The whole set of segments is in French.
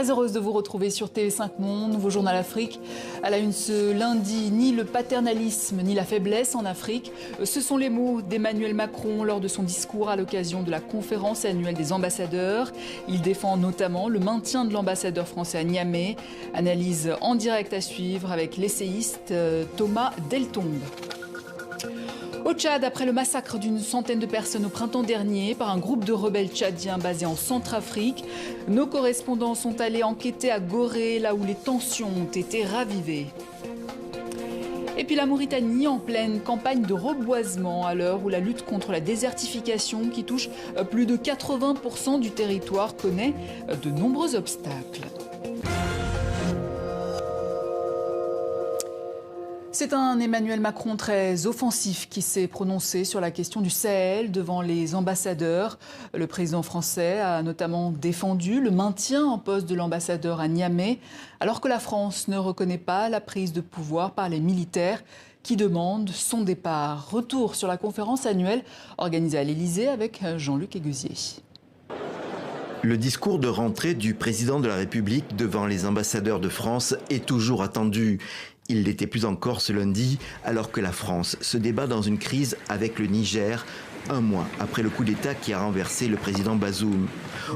Très heureuse de vous retrouver sur TV5 Monde, nouveau journal Afrique. À la une ce lundi, ni le paternalisme ni la faiblesse en Afrique. Ce sont les mots d'Emmanuel Macron lors de son discours à l'occasion de la conférence annuelle des ambassadeurs. Il défend notamment le maintien de l'ambassadeur français à Niamey. Analyse en direct à suivre avec l'essayiste Thomas Deltombe. Au Tchad, après le massacre d'une centaine de personnes au printemps dernier par un groupe de rebelles tchadiens basés en Centrafrique, nos correspondants sont allés enquêter à Gorée, là où les tensions ont été ravivées. Et puis la Mauritanie en pleine campagne de reboisement à l'heure où la lutte contre la désertification qui touche plus de 80% du territoire connaît de nombreux obstacles. C'est un Emmanuel Macron très offensif qui s'est prononcé sur la question du Sahel devant les ambassadeurs. Le président français a notamment défendu le maintien en poste de l'ambassadeur à Niamey, alors que la France ne reconnaît pas la prise de pouvoir par les militaires qui demandent son départ. Retour sur la conférence annuelle organisée à l'Élysée avec Jean-Luc Eguzier. Le discours de rentrée du président de la République devant les ambassadeurs de France est toujours attendu. Il l'était plus encore ce lundi, alors que la France se débat dans une crise avec le Niger, un mois après le coup d'État qui a renversé le président Bazoum.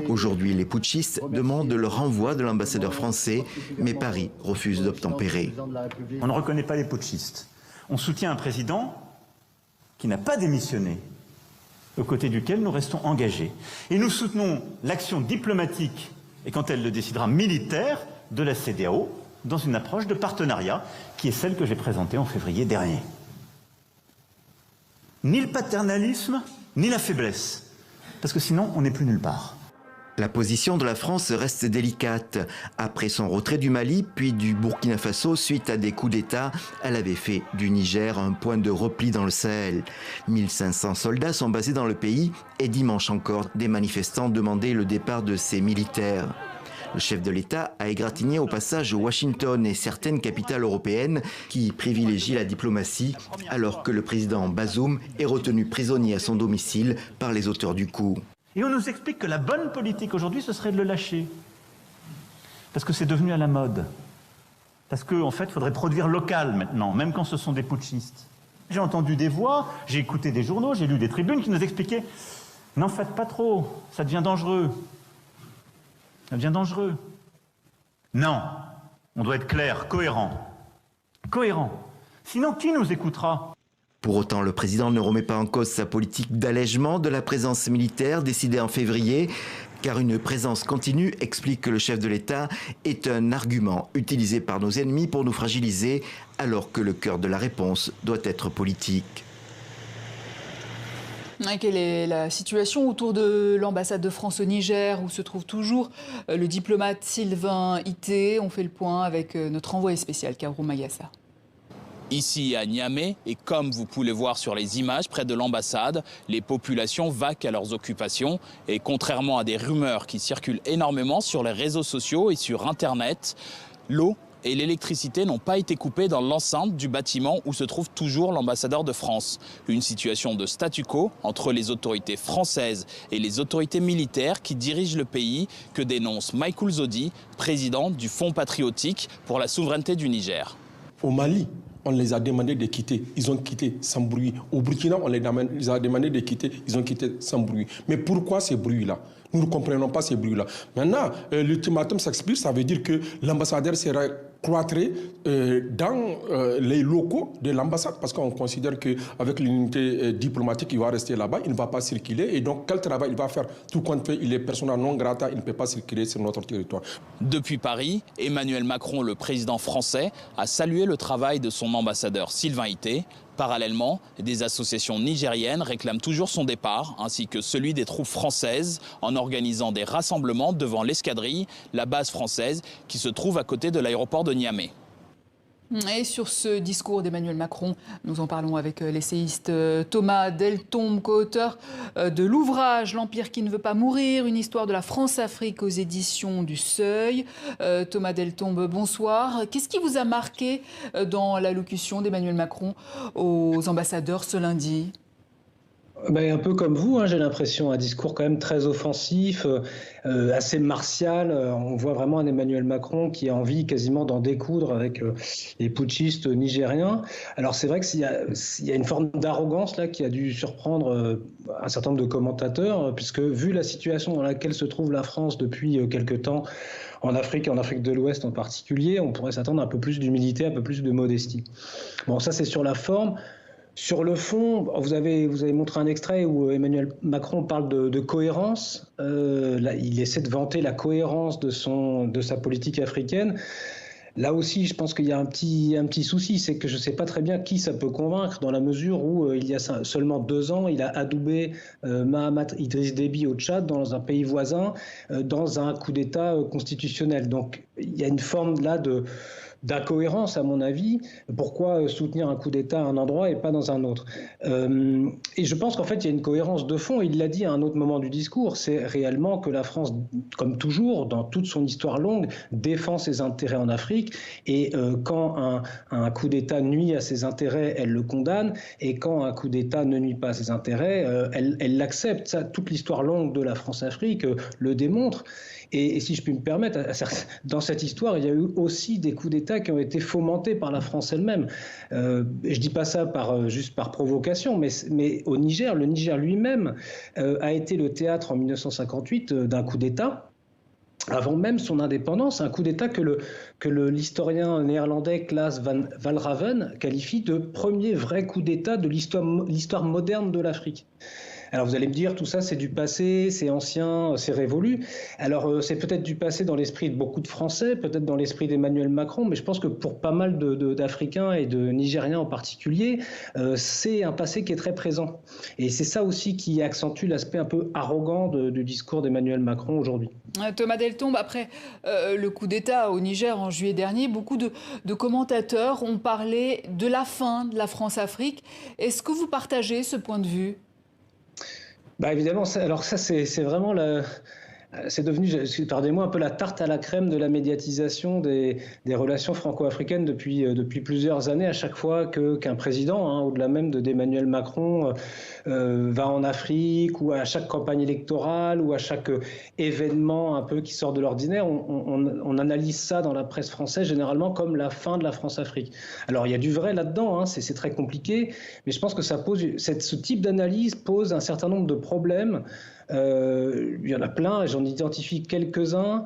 Aujourd'hui, les putschistes demandent le renvoi de l'ambassadeur français, mais Paris refuse d'obtempérer. On ne reconnaît pas les putschistes. On soutient un président qui n'a pas démissionné, aux côtés duquel nous restons engagés. Et nous soutenons l'action diplomatique, et quand elle le décidera militaire, de la CEDEAO, dans une approche de partenariat qui est celle que j'ai présentée en février dernier. Ni le paternalisme, ni la faiblesse, parce que sinon on n'est plus nulle part. La position de la France reste délicate. Après son retrait du Mali, puis du Burkina Faso, suite à des coups d'État, elle avait fait du Niger un point de repli dans le Sahel. 1500 soldats sont basés dans le pays et dimanche encore, des manifestants demandaient le départ de ces militaires. Le chef de l'État a égratigné au passage Washington et certaines capitales européennes qui privilégient la diplomatie, alors que le président Bazoum est retenu prisonnier à son domicile par les auteurs du coup. Et on nous explique que la bonne politique aujourd'hui, ce serait de le lâcher. Parce que c'est devenu à la mode. Parce qu'en fait, il faudrait produire local maintenant, même quand ce sont des putschistes. J'ai entendu des voix, j'ai écouté des journaux, j'ai lu des tribunes qui nous expliquaient « N'en faites pas trop, ça devient dangereux ». Ça devient dangereux. Non, on doit être clair, cohérent. Cohérent. Sinon, qui nous écoutera ? Pour autant, le président ne remet pas en cause sa politique d'allègement de la présence militaire décidée en février, car une présence continue, explique le chef de l'État, est un argument utilisé par nos ennemis pour nous fragiliser, alors que le cœur de la réponse doit être politique. Quelle est la situation autour de l'ambassade de France au Niger, où se trouve toujours le diplomate Sylvain Ité? On fait le point avec notre envoyé spécial, Kaourou Mayassa. Ici à Niamey, et comme vous pouvez le voir sur les images près de l'ambassade, les populations vaquent à leurs occupations. Et contrairement à des rumeurs qui circulent énormément sur les réseaux sociaux et sur Internet, l'eau et l'électricité n'ont pas été coupées dans l'enceinte du bâtiment où se trouve toujours l'ambassadeur de France. Une situation de statu quo entre les autorités françaises et les autorités militaires qui dirigent le pays, que dénonce Michael Zodi, président du Fonds patriotique pour la souveraineté du Niger. Au Mali, on les a demandé de quitter, ils ont quitté sans bruit. Au Burkina, on les a demandé de quitter, ils ont quitté sans bruit. Mais pourquoi ces bruits-là? Nous ne comprenons pas ces bruits-là. Maintenant, l'ultimatum s'explique, ça veut dire que l'ambassadeur sera cloîtré dans les locaux de l'ambassade, parce qu'on considère qu'avec l'unité diplomatique, il va rester là-bas, il ne va pas circuler. Et donc, quel travail il va faire? Tout compte fait, il est persona non grata, il ne peut pas circuler sur notre territoire. Depuis Paris, Emmanuel Macron, le président français, a salué le travail de son ambassadeur Sylvain Ité. Parallèlement, des associations nigériennes réclament toujours son départ, ainsi que celui des troupes françaises, en organisant des rassemblements devant l'Escadrille, la base française qui se trouve à côté de l'aéroport de Niamey. Et sur ce discours d'Emmanuel Macron, nous en parlons avec l'essayiste Thomas Deltombe, co-auteur de l'ouvrage « L'Empire qui ne veut pas mourir, une histoire de la France-Afrique » aux éditions du Seuil. Thomas Deltombe, bonsoir. Qu'est-ce qui vous a marqué dans l'allocution d'Emmanuel Macron aux ambassadeurs ce lundi ? Ben, un peu comme vous, hein, j'ai l'impression, un discours quand même très offensif, assez martial. On voit vraiment un Emmanuel Macron qui a envie quasiment d'en découdre avec les putschistes nigériens. Alors c'est vrai qu'il y a une forme d'arrogance là qui a dû surprendre un certain nombre de commentateurs, puisque vu la situation dans laquelle se trouve la France depuis quelque temps, en Afrique et en Afrique de l'Ouest en particulier, on pourrait s'attendre à un peu plus d'humilité, un peu plus de modestie. Bon, ça c'est sur la forme. Sur le fond, vous avez montré un extrait où Emmanuel Macron parle de cohérence. Là, il essaie de vanter la cohérence de sa politique africaine. Là aussi, je pense qu'il y a un petit souci, c'est que je ne sais pas très bien qui ça peut convaincre, dans la mesure où il y a seulement 2 ans, il a adoubé Mahamat Idriss Déby au Tchad, dans un pays voisin, dans un coup d'État constitutionnel. Donc il y a une forme là d'incohérence, à mon avis. Pourquoi soutenir un coup d'État à un endroit et pas dans un autre? Et je pense qu'en fait, il y a une cohérence de fond. Il l'a dit à un autre moment du discours, c'est réellement que la France, comme toujours, dans toute son histoire longue, défend ses intérêts en Afrique. Et quand un coup d'État nuit à ses intérêts, elle le condamne. Et quand un coup d'État ne nuit pas à ses intérêts, elle l'accepte. Ça, toute l'histoire longue de la France-Afrique le démontre. Et si je puis me permettre, dans cette histoire, il y a eu aussi des coups d'État qui ont été fomentés par la France elle-même. Je ne dis pas ça juste par provocation, mais au Niger, le Niger lui-même a été le théâtre en 1958 d'un coup d'État. Avant même son indépendance, un coup d'État que l'historien néerlandais Klaas van Walraven qualifie de premier vrai coup d'État de l'histoire moderne de l'Afrique. Alors vous allez me dire, tout ça c'est du passé, c'est ancien, c'est révolu. Alors c'est peut-être du passé dans l'esprit de beaucoup de Français, peut-être dans l'esprit d'Emmanuel Macron, mais je pense que pour pas mal d'Africains et de Nigériens en particulier, c'est un passé qui est très présent. Et c'est ça aussi qui accentue l'aspect un peu arrogant du discours d'Emmanuel Macron aujourd'hui. Thomas Deltombe, après le coup d'État au Niger en juillet dernier, beaucoup de commentateurs ont parlé de la fin de la France-Afrique. Est-ce que vous partagez ce point de vue ? Bah évidemment, alors ça c'est vraiment c'est devenu, pardonnez-moi, un peu la tarte à la crème de la médiatisation des relations franco-africaines depuis plusieurs années. À chaque fois qu'un président, au-delà même d'Emmanuel Macron, va en Afrique, ou à chaque campagne électorale, ou à chaque événement un peu qui sort de l'ordinaire, on analyse ça dans la presse française généralement comme la fin de la France-Afrique. Alors il y a du vrai là-dedans, c'est très compliqué, mais je pense que ce type d'analyse pose un certain nombre de problèmes. Il y en a plein et j'en identifie quelques-uns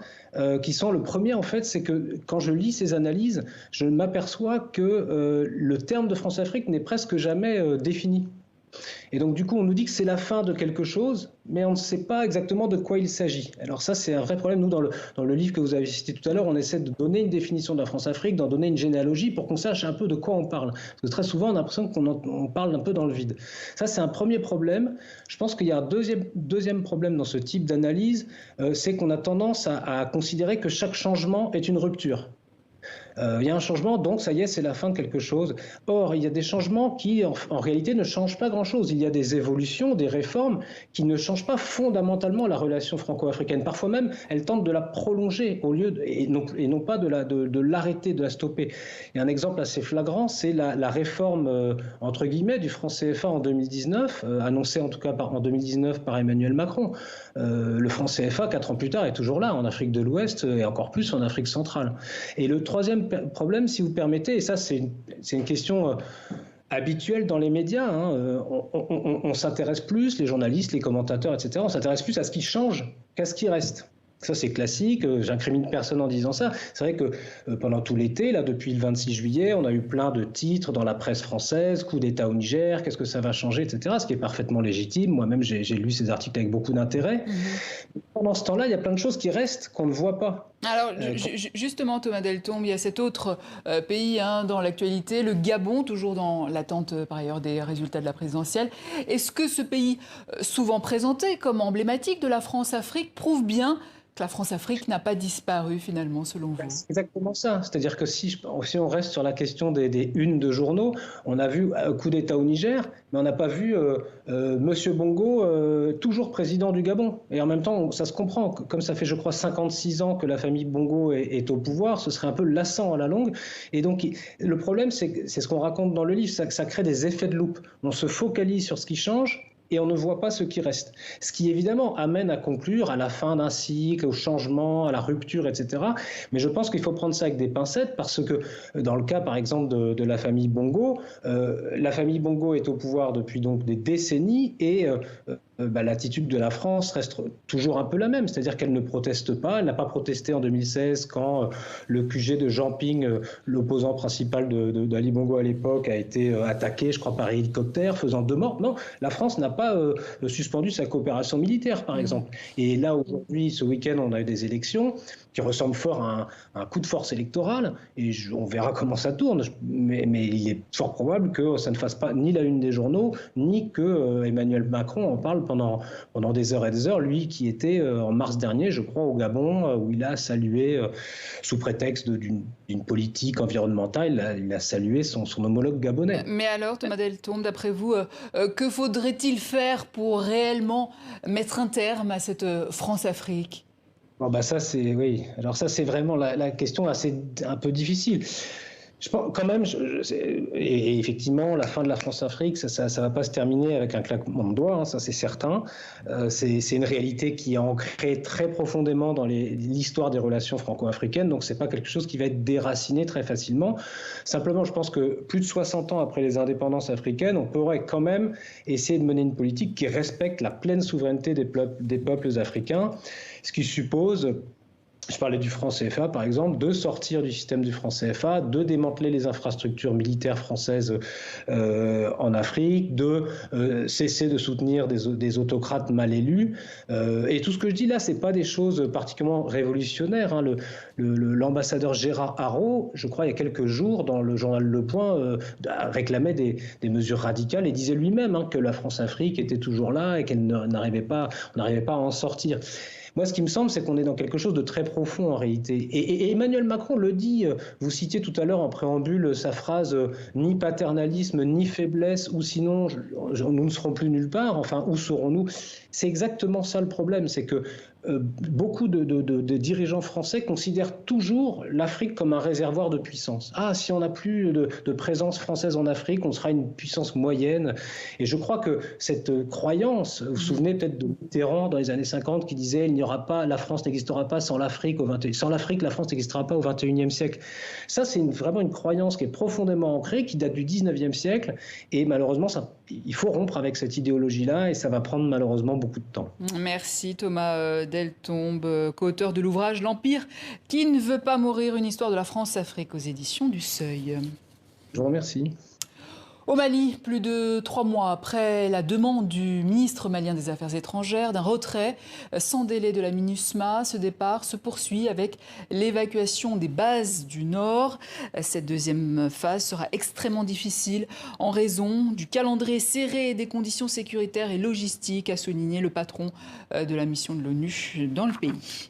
qui sont, le premier en fait, c'est que quand je lis ces analyses, je m'aperçois que le terme de France-Afrique n'est presque jamais défini. Et donc du coup on nous dit que c'est la fin de quelque chose, mais on ne sait pas exactement de quoi il s'agit. Alors ça c'est un vrai problème. Nous dans le livre que vous avez cité tout à l'heure, on essaie de donner une définition de la France-Afrique, d'en donner une généalogie pour qu'on sache un peu de quoi on parle. Parce que très souvent on a l'impression qu'on parle un peu dans le vide. Ça c'est un premier problème. Je pense qu'il y a un deuxième problème dans ce type d'analyse, c'est qu'on a tendance à considérer que chaque changement est une rupture. Il y a un changement, donc ça y est, c'est la fin de quelque chose. Or, il y a des changements qui, en réalité, ne changent pas grand-chose. Il y a des évolutions, des réformes qui ne changent pas fondamentalement la relation franco-africaine. Parfois même, elles tentent de la prolonger et non pas de l'arrêter, de la stopper. Il y a un exemple assez flagrant, c'est la réforme, entre guillemets, du franc CFA en 2019, annoncée en tout cas en 2019 par Emmanuel Macron. Le franc CFA, 4 ans plus tard, est toujours là, en Afrique de l'Ouest et encore plus en Afrique centrale. Et le troisième problème, si vous permettez, et ça c'est une question habituelle dans les médias, on s'intéresse plus, les journalistes, les commentateurs, etc., on s'intéresse plus à ce qui change qu'à ce qui reste. Ça, c'est classique, j'incrimine personne en disant ça. C'est vrai que pendant tout l'été, là, depuis le 26 juillet, on a eu plein de titres dans la presse française, coup d'État au Niger, qu'est-ce que ça va changer, etc., ce qui est parfaitement légitime. Moi-même, j'ai lu ces articles avec beaucoup d'intérêt. Pendant ce temps-là, il y a plein de choses qui restent, qu'on ne voit pas. Alors, justement, Thomas Deltombe, il y a cet autre pays dans l'actualité, le Gabon, toujours dans l'attente, par ailleurs, des résultats de la présidentielle. Est-ce que ce pays, souvent présenté comme emblématique de la France-Afrique, prouve bien que la France-Afrique n'a pas disparu finalement, selon vous? C'est exactement ça. C'est-à-dire que si on reste sur la question des unes de journaux, on a vu un coup d'État au Niger, mais on n'a pas vu Monsieur Bongo toujours président du Gabon. Et en même temps, ça se comprend. Comme ça fait, je crois, 56 ans que la famille Bongo est au pouvoir, ce serait un peu lassant à la longue. Et donc, le problème, c'est ce qu'on raconte dans le livre, ça crée des effets de loupe. On se focalise sur ce qui change, et on ne voit pas ce qui reste. Ce qui évidemment amène à conclure à la fin d'un cycle, au changement, à la rupture, etc. Mais je pense qu'il faut prendre ça avec des pincettes parce que dans le cas par exemple de la famille Bongo est au pouvoir depuis donc des décennies et l'attitude de la France reste toujours un peu la même, c'est-à-dire qu'elle ne proteste pas. Elle n'a pas protesté en 2016 quand le QG de Jean Ping, l'opposant principal d'Ali Bongo à l'époque, a été attaqué, je crois, par hélicoptère, faisant 2 morts. Non, la France n'a pas suspendu sa coopération militaire, par exemple. Et là, aujourd'hui, ce week-end, on a eu des élections qui ressemblent fort à un coup de force électoral, et on verra comment ça tourne. Mais il est fort probable que ça ne fasse pas ni la une des journaux, ni que Emmanuel Macron en parle pendant des heures et des heures, lui qui était en mars dernier, je crois, au Gabon, où il a salué, sous prétexte d'une politique environnementale, il a salué son homologue gabonais. Mais alors, Thomas Deltombe, d'après vous, que faudrait-il faire pour réellement mettre un terme à cette France-Afrique ? Bon, ça c'est oui. Alors ça c'est vraiment la question un peu difficile. Je pense quand même, et effectivement, la fin de la France-Afrique, ça va pas se terminer avec un claquement de doigts, hein, ça c'est certain. C'est une réalité qui est ancrée très profondément dans l'histoire des relations franco-africaines, donc c'est pas quelque chose qui va être déraciné très facilement. Simplement, je pense que plus de 60 ans après les indépendances africaines, on pourrait quand même essayer de mener une politique qui respecte la pleine souveraineté des peuples africains, ce qui suppose... Je parlais du franc CFA, par exemple, de sortir du système du franc CFA, de démanteler les infrastructures militaires françaises en Afrique, de cesser de soutenir des autocrates mal élus. Et tout ce que je dis là, ce n'est pas des choses particulièrement révolutionnaires. Hein. L'ambassadeur Gérard Haraud, je crois, il y a quelques jours, dans le journal Le Point, réclamait des mesures radicales et disait lui-même que la France-Afrique était toujours là et qu'on n'arrivait pas à en sortir. Moi, ce qui me semble, c'est qu'on est dans quelque chose de très profond en réalité. Et Emmanuel Macron le dit, vous citiez tout à l'heure en préambule sa phrase « ni paternalisme, ni faiblesse, ou sinon nous ne serons plus nulle part, enfin, où serons-nous » C'est exactement ça le problème, c'est que beaucoup de dirigeants français considèrent toujours l'Afrique comme un réservoir de puissance. Ah, si on n'a plus de présence française en Afrique, on sera une puissance moyenne. Et je crois que cette croyance, vous vous souvenez peut-être de Mitterrand dans les années 50 qui disait la France n'existera pas sans l'Afrique, sans l'Afrique, la France n'existera pas au XXIe siècle. Ça, c'est vraiment une croyance qui est profondément ancrée, qui date du XIXe siècle. Et malheureusement, il faut rompre avec cette idéologie-là et ça va prendre malheureusement beaucoup de temps. Merci Thomas Deltombe, co-auteur de l'ouvrage « L'Empire qui ne veut pas mourir, une histoire de la France-Afrique » aux éditions du Seuil. Je vous remercie. Au Mali, plus de 3 mois après la demande du ministre malien des Affaires étrangères d'un retrait sans délai de la MINUSMA, ce départ se poursuit avec l'évacuation des bases du Nord. Cette deuxième phase sera extrêmement difficile en raison du calendrier serré et des conditions sécuritaires et logistiques, a souligné le patron de la mission de l'ONU dans le pays.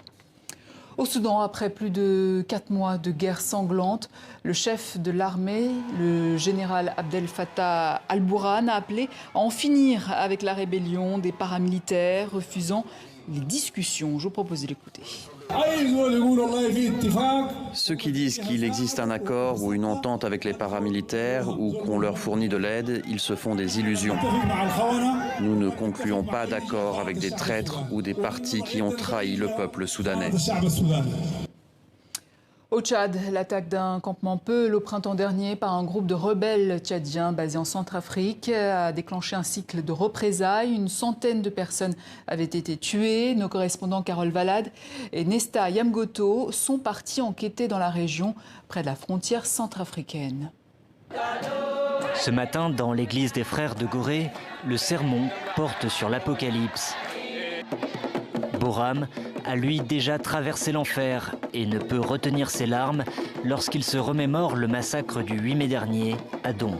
Au Soudan, après plus de 4 mois de guerre sanglante, le chef de l'armée, le général Abdel Fattah al-Burhan, a appelé à en finir avec la rébellion des paramilitaires, refusant les discussions. Je vous propose de l'écouter. Ceux qui disent qu'il existe un accord ou une entente avec les paramilitaires ou qu'on leur fournit de l'aide, ils se font des illusions. Nous ne concluons pas d'accord avec des traîtres ou des partis qui ont trahi le peuple soudanais. Au Tchad, l'attaque d'un campement Peul au printemps dernier par un groupe de rebelles tchadiens basés en Centrafrique a déclenché un cycle de représailles. Une centaine de personnes avaient été tuées. Nos correspondants Carole Valade et Nesta Yamgoto sont partis enquêter dans la région, près de la frontière centrafricaine. Ce matin, dans l'église des Frères de Gorée, le sermon porte sur l'Apocalypse. Boram a lui déjà traversé l'enfer et ne peut retenir ses larmes lorsqu'il se remémore le massacre du 8 mai dernier à Don.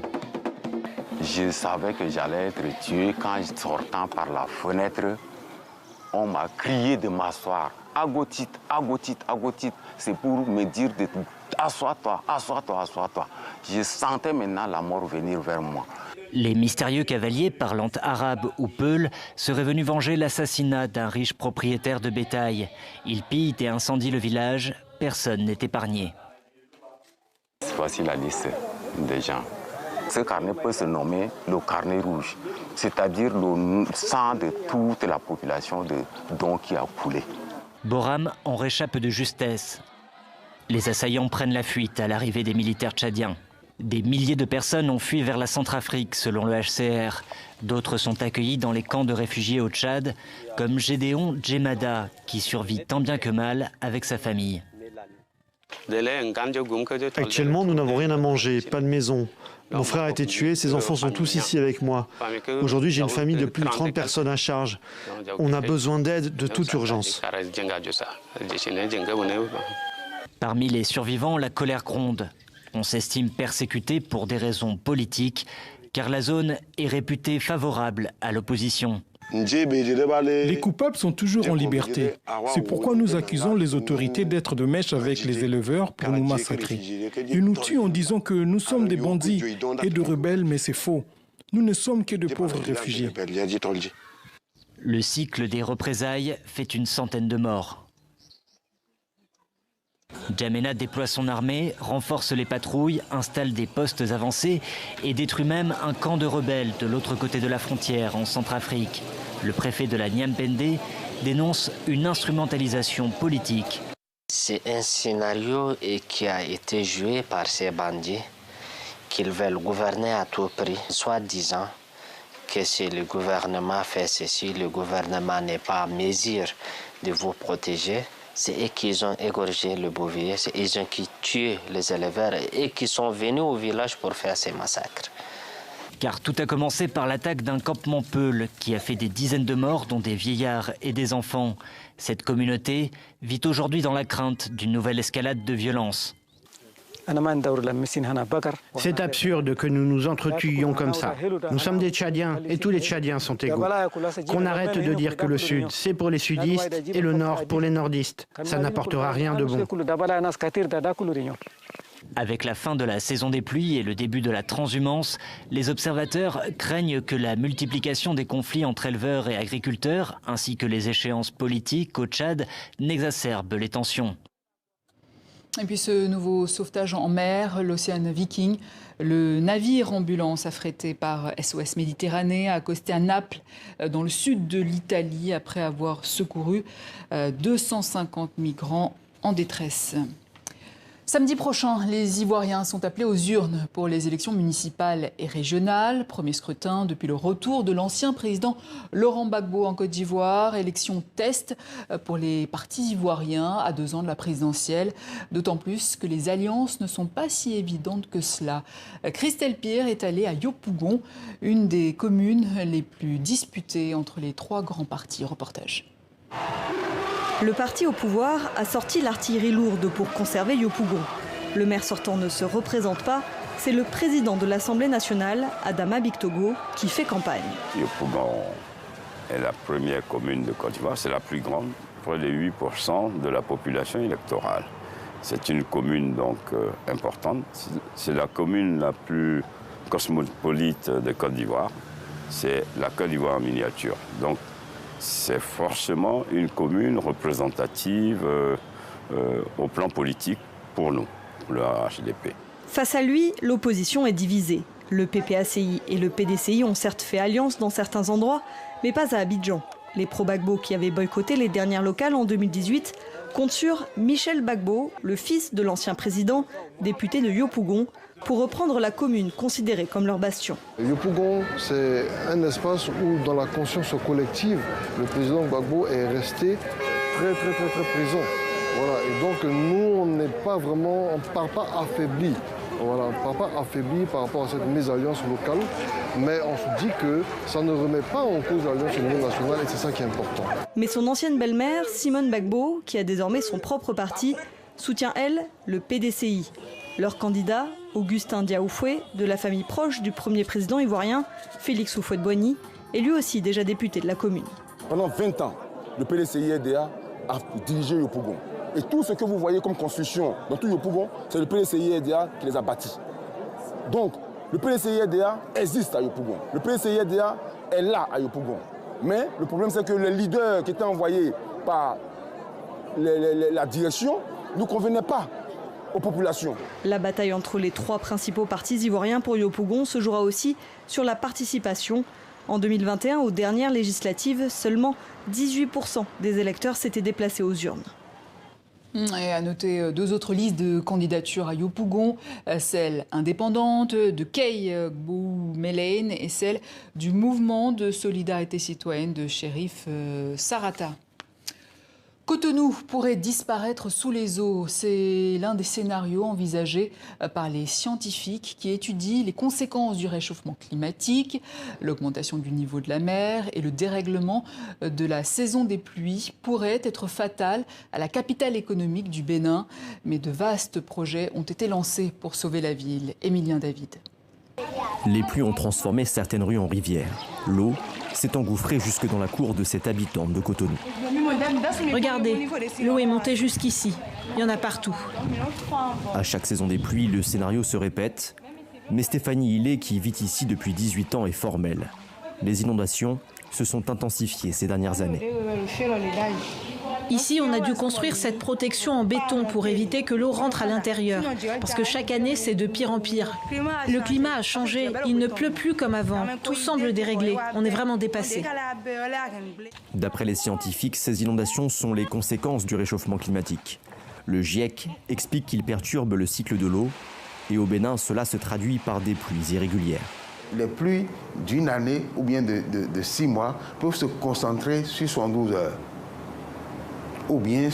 Je savais que j'allais être tué quand, sortant par la fenêtre, on m'a crié de m'asseoir. Agotit, agotit, agotit. C'est pour me dire de assois-toi, assois-toi, assois-toi. Je sentais maintenant la mort venir vers moi. Les mystérieux cavaliers parlant arabe ou peul seraient venus venger l'assassinat d'un riche propriétaire de bétail. Ils pillent et incendient le village. Personne n'est épargné. Voici la liste des gens Ce carnet peut se nommer le carnet rouge, c'est-à-dire le sang de toute la population de Don qui a coulé. Boram en réchappe de justesse. Les assaillants prennent la fuite à l'arrivée des militaires tchadiens. Des milliers de personnes ont fui vers la Centrafrique, selon le HCR. D'autres sont accueillis dans les camps de réfugiés au Tchad, comme Gédéon Djemada, qui survit tant bien que mal avec sa famille. Actuellement, nous n'avons rien à manger, pas de maison. Mon frère a été tué, ses enfants sont tous ici avec moi. Aujourd'hui, j'ai une famille de plus de 30 personnes à charge. On a besoin d'aide de toute urgence. Parmi les survivants, la colère gronde. On s'estime persécuté pour des raisons politiques, car la zone est réputée favorable à l'opposition. Les coupables sont toujours en liberté. C'est pourquoi nous accusons les autorités d'être de mèche avec les éleveurs pour nous massacrer. Ils nous tuent en disant que nous sommes des bandits et de rebelles, mais c'est faux. Nous ne sommes que de pauvres réfugiés. Le cycle des représailles fait une centaine de morts. Djamena déploie son armée, renforce les patrouilles, installe des postes avancés et détruit même un camp de rebelles de l'autre côté de la frontière, en Centrafrique. Le préfet de la Niampende dénonce une instrumentalisation politique. C'est un scénario qui a été joué par ces bandits, qu'ils veulent gouverner à tout prix, soit disant que si le gouvernement fait ceci, le gouvernement n'est pas en mesure de vous protéger. C'est eux qui ont égorgé le bouvier, c'est eux qui tuent les éleveurs et qui sont venus au village pour faire ces massacres. Car tout a commencé par l'attaque d'un campement Peul qui a fait des dizaines de morts, dont des vieillards et des enfants. Cette communauté vit aujourd'hui dans la crainte d'une nouvelle escalade de violence. C'est absurde que nous nous entretuions comme ça. Nous sommes des Tchadiens et tous les Tchadiens sont égaux. Qu'on arrête de dire que le Sud, c'est pour les sudistes et le Nord pour les nordistes. Ça n'apportera rien de bon. Avec la fin de la saison des pluies et le début de la transhumance, les observateurs craignent que la multiplication des conflits entre éleveurs et agriculteurs, ainsi que les échéances politiques au Tchad, n'exacerbent les tensions. Et puis ce nouveau sauvetage en mer, l'Ocean Viking, le navire ambulance affrété par SOS Méditerranée a accosté à Naples, dans le sud de l'Italie, après avoir secouru 250 migrants en détresse. Samedi prochain, les Ivoiriens sont appelés aux urnes pour les élections municipales et régionales. Premier scrutin depuis le retour de l'ancien président Laurent Gbagbo en Côte d'Ivoire. Élection test pour les partis ivoiriens à 2 ans de la présidentielle. D'autant plus que les alliances ne sont pas si évidentes que cela. Christelle Pierre est allée à Yopougon, une des communes les plus disputées entre les 3 grands partis. Reportage. Le parti au pouvoir a sorti l'artillerie lourde pour conserver Yopougon. Le maire sortant ne se représente pas, c'est le président de l'Assemblée nationale, Adama Bictogo, qui fait campagne. Yopougon est la première commune de Côte d'Ivoire, c'est la plus grande, près de 8% de la population électorale. C'est une commune donc importante, c'est la commune la plus cosmopolite de Côte d'Ivoire, c'est la Côte d'Ivoire en miniature. Donc, c'est forcément une commune représentative au plan politique pour nous, pour le HDP. Face à lui, l'opposition est divisée. Le PPACI et le PDCI ont certes fait alliance dans certains endroits, mais pas à Abidjan. Les pro-Gbagbo qui avaient boycotté les dernières locales en 2018 comptent sur Michel Gbagbo, le fils de l'ancien président, député de Yopougon, pour reprendre la commune considérée comme leur bastion. Yopougon, c'est un espace où, dans la conscience collective, le président Gbagbo est resté très présent. Voilà. Et donc nous, on n'est pas vraiment, on ne part pas affaibli. Voilà, on ne part pas affaibli par rapport à cette mésalliance locale, mais on se dit que ça ne remet pas en cause l'alliance au niveau national et c'est ça qui est important. Mais son ancienne belle-mère, Simone Gbagbo, qui a désormais son propre parti, soutient, elle, le PDCI. Leur candidat, Augustin Diaoufoué, de la famille proche du premier président ivoirien, Félix Houphouët-Boigny, est lui aussi déjà député de la commune. Pendant 20 ans, le PDCI-RDA a dirigé Yopougon. Et tout ce que vous voyez comme construction dans tout Yopougon, c'est le PDCI-RDA qui les a bâtis. Donc, le PDCI-RDA existe à Yopougon. Le PDCI-RDA est là à Yopougon. Mais le problème, c'est que les leaders qui étaient envoyés par la direction ne convenaient pas. aux populations. La bataille entre les 3 principaux partis ivoiriens pour Yopougon se jouera aussi sur la participation. En 2021, aux dernières législatives, seulement 18% des électeurs s'étaient déplacés aux urnes. Et à noter 2 autres listes de candidatures à Yopougon, celle indépendante de Kei Gbou-Melaine et celle du mouvement de solidarité citoyenne de Shérif Sarata. Cotonou pourrait disparaître sous les eaux. C'est l'un des scénarios envisagés par les scientifiques qui étudient les conséquences du réchauffement climatique, l'augmentation du niveau de la mer et le dérèglement de la saison des pluies pourraient être fatales à la capitale économique du Bénin. Mais de vastes projets ont été lancés pour sauver la ville. Émilien David. Les pluies ont transformé certaines rues en rivières. L'eau s'est engouffrée jusque dans la cour de cette habitante de Cotonou. Regardez, l'eau est montée jusqu'ici. Il y en a partout. À chaque saison des pluies, le scénario se répète. Mais Stéphanie Hillet, qui vit ici depuis 18 ans, est formelle. Les inondations se sont intensifiées ces dernières années. Ici, on a dû construire cette protection en béton pour éviter que l'eau rentre à l'intérieur. Parce que chaque année, c'est de pire en pire. Le climat a changé. Il ne pleut plus comme avant. Tout semble déréglé. On est vraiment dépassé. D'après les scientifiques, ces inondations sont les conséquences du réchauffement climatique. Le GIEC explique qu'il perturbe le cycle de l'eau. Et au Bénin, cela se traduit par des pluies irrégulières. Les pluies d'une année ou bien de 6 mois peuvent se concentrer sur 72 heures. Ou bien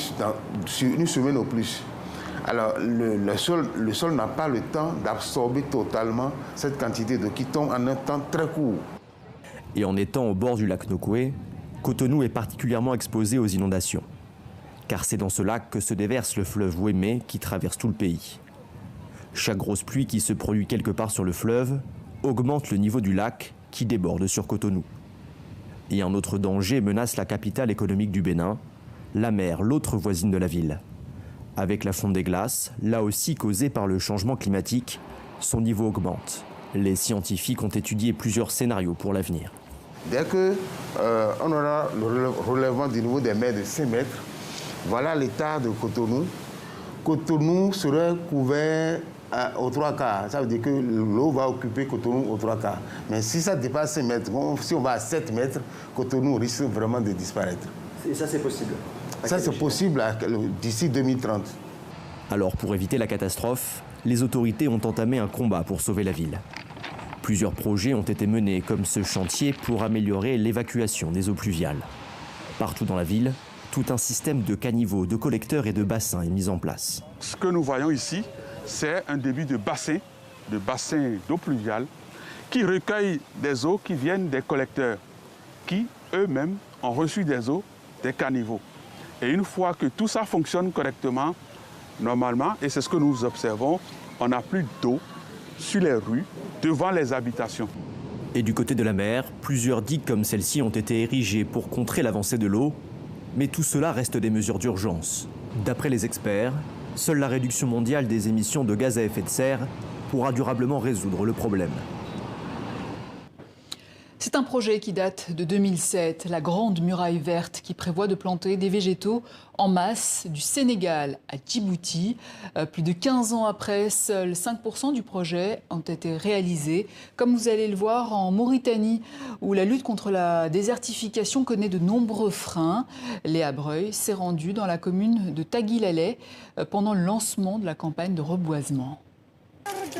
sur une semaine au plus. Alors le sol n'a pas le temps d'absorber totalement cette quantité d'eau qui tombe en un temps très court. Et en étant au bord du lac Nokoué, Cotonou est particulièrement exposé aux inondations. Car c'est dans ce lac que se déverse le fleuve Ouémé qui traverse tout le pays. Chaque grosse pluie qui se produit quelque part sur le fleuve augmente le niveau du lac qui déborde sur Cotonou. Et un autre danger menace la capitale économique du Bénin, la mer, l'autre voisine de la ville. Avec la fonte des glaces, là aussi causée par le changement climatique, son niveau augmente. Les scientifiques ont étudié plusieurs scénarios pour l'avenir. Dès qu'on aura le relèvement du niveau des mers de 5 mètres, voilà l'état de Cotonou. Cotonou serait couvert aux 3 quarts. Ça veut dire que l'eau va occuper Cotonou aux 3 quarts. Mais si ça dépasse 5 mètres, si on va à 7 mètres, Cotonou risque vraiment de disparaître. Et ça, c'est possible? Ça, c'est possible d'ici 2030. Alors, pour éviter la catastrophe, les autorités ont entamé un combat pour sauver la ville. Plusieurs projets ont été menés, comme ce chantier pour améliorer l'évacuation des eaux pluviales. Partout dans la ville, tout un système de caniveaux, de collecteurs et de bassins est mis en place. Ce que nous voyons ici, c'est un début de bassin d'eau pluviale qui recueille des eaux qui viennent des collecteurs, qui eux-mêmes ont reçu des eaux des caniveaux. Et une fois que tout ça fonctionne correctement, normalement, et c'est ce que nous observons, on n'a plus d'eau sur les rues, devant les habitations. Et du côté de la mer, plusieurs digues comme celle-ci ont été érigées pour contrer l'avancée de l'eau, mais tout cela reste des mesures d'urgence. D'après les experts, seule la réduction mondiale des émissions de gaz à effet de serre pourra durablement résoudre le problème. C'est un projet qui date de 2007, la Grande Muraille Verte, qui prévoit de planter des végétaux en masse du Sénégal à Djibouti. Plus de 15 ans après, seuls 5% du projet ont été réalisés. Comme vous allez le voir en Mauritanie, où la lutte contre la désertification connaît de nombreux freins, Léa Breuil s'est rendue dans la commune de Taguilalais pendant le lancement de la campagne de reboisement.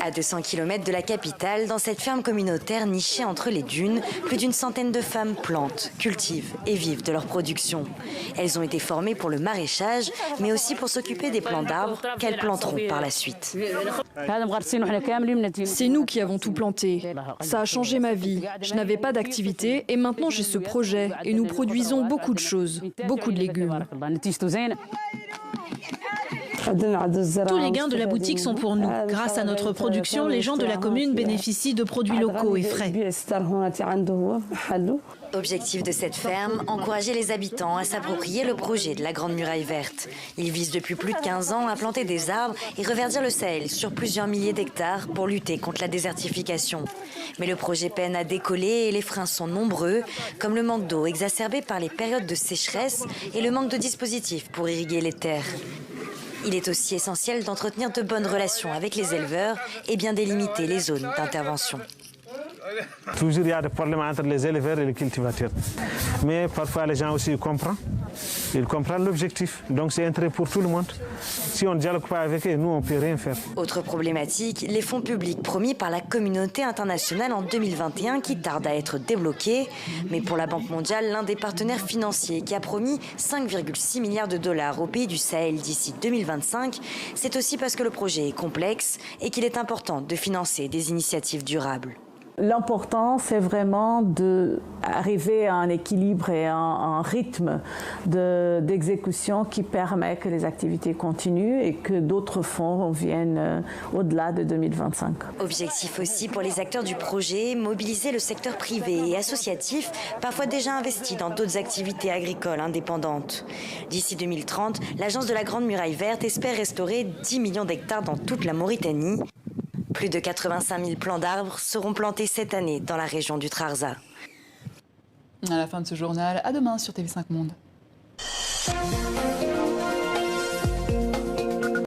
À 200 km de la capitale, dans cette ferme communautaire nichée entre les dunes, plus d'une centaine de femmes plantent, cultivent et vivent de leur production. Elles ont été formées pour le maraîchage, mais aussi pour s'occuper des plants d'arbres qu'elles planteront par la suite. C'est nous qui avons tout planté. Ça a changé ma vie. Je n'avais pas d'activité et maintenant j'ai ce projet et nous produisons beaucoup de choses, beaucoup de légumes. Tous les gains de la boutique sont pour nous. Grâce à notre production, les gens de la commune bénéficient de produits locaux et frais. Objectif de cette ferme, encourager les habitants à s'approprier le projet de la Grande Muraille Verte. Ils visent depuis plus de 15 ans à planter des arbres et reverdir le Sahel sur plusieurs milliers d'hectares pour lutter contre la désertification. Mais le projet peine à décoller et les freins sont nombreux, comme le manque d'eau exacerbé par les périodes de sécheresse et le manque de dispositifs pour irriguer les terres. Il est aussi essentiel d'entretenir de bonnes relations avec les éleveurs et bien délimiter les zones d'intervention. Toujours il y a des problèmes entre les éleveurs et les cultivateurs. Mais parfois les gens aussi comprennent. Ils comprennent l'objectif. Donc c'est intérêt pour tout le monde. Si on ne dialogue pas avec eux, nous on ne peut rien faire. Autre problématique, les fonds publics promis par la communauté internationale en 2021 qui tardent à être débloqués. Mais pour la Banque mondiale, l'un des partenaires financiers qui a promis 5,6 milliards de dollars au pays du Sahel d'ici 2025, c'est aussi parce que le projet est complexe et qu'il est important de financer des initiatives durables. L'important, c'est vraiment d'arriver à un équilibre et à un rythme d'exécution qui permet que les activités continuent et que d'autres fonds viennent au-delà de 2025. Objectif aussi pour les acteurs du projet, mobiliser le secteur privé et associatif, parfois déjà investi dans d'autres activités agricoles indépendantes. D'ici 2030, l'Agence de la Grande Muraille Verte espère restaurer 10 millions d'hectares dans toute la Mauritanie. Plus de 85 000 plants d'arbres seront plantés cette année dans la région du Trarza. À la fin de ce journal, à demain sur TV5 Monde.